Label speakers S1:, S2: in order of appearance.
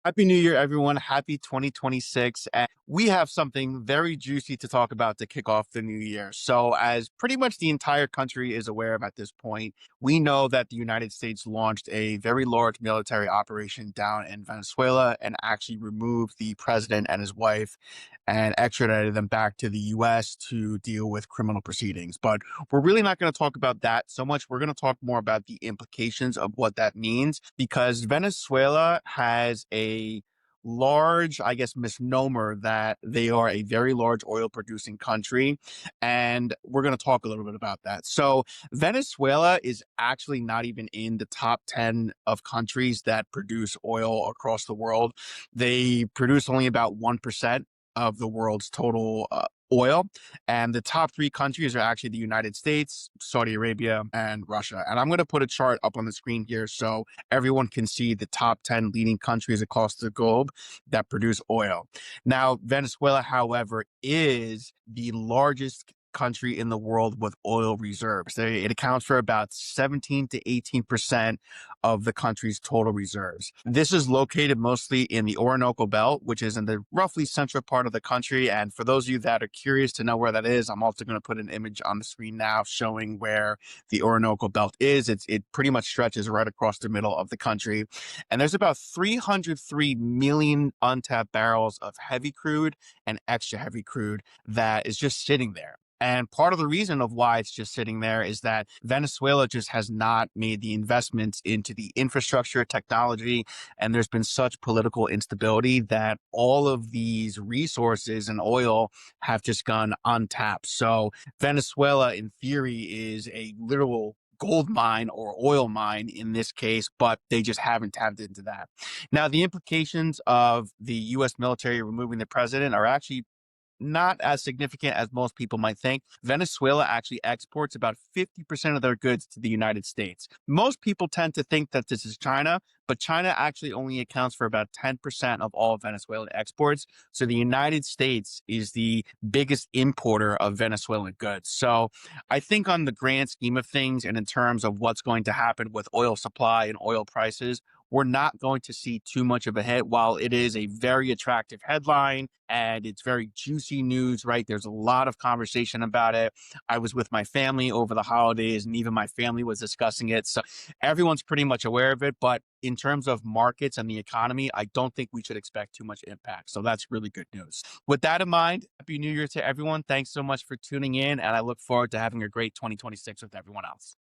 S1: Happy New Year, everyone. Happy 2026. And we have something very juicy to talk about to kick off the new year. So, as pretty much the entire country is aware of at this point, we know that the United States launched a very large military operation down in Venezuela and actually removed the president and his wife and extradited them back to the US to deal with criminal proceedings. But we're really not going to talk about that so much. We're going to talk more about the implications of what that means because Venezuela has a large, I guess, misnomer that they are a very large oil producing country. And we're going to talk a little bit about that. So, Venezuela is actually not even in the top 10 of countries that produce oil across the world. They produce only about 1% of the world's total oil. And the top three countries are actually the United States, Saudi Arabia, and Russia. And I'm going to put a chart up on the screen here so everyone can see the top 10 leading countries across the globe that produce oil. Now, Venezuela, however, is the largest country in the world with oil reserves. It accounts for about 17 to 18% of the country's total reserves. This is located mostly in the Orinoco Belt, which is in the roughly central part of the country. And for those of you that are curious to know where that is, I'm also going to put an image on the screen now showing where the Orinoco Belt is. It pretty much stretches right across the middle of the country. And there's about 303 million untapped barrels of heavy crude and extra heavy crude that is just sitting there. And part of the reason of why it's just sitting there is that Venezuela just has not made the investments into the infrastructure, technology, and there's been such political instability that all of these resources and oil have just gone untapped. So Venezuela, in theory, is a literal gold mine or oil mine in this case, but they just haven't tapped into that. Now, the implications of the US military removing the president are actually not as significant as most people might think. Venezuela actually exports about 50% of their goods to the United States. Most people tend to think that this is China, but China actually only accounts for about 10% of all Venezuelan exports. So the United States is the biggest importer of Venezuelan goods. So I think on the grand scheme of things and in terms of what's going to happen with oil supply and oil prices, we're not going to see too much of a hit. While it is a very attractive headline and it's very juicy news, right? There's a lot of conversation about it. I was with my family over the holidays and even my family was discussing it. So everyone's pretty much aware of it. But in terms of markets and the economy, I don't think we should expect too much impact. So that's really good news. With that in mind, Happy New Year to everyone. Thanks so much for tuning in. And I look forward to having a great 2026 with everyone else.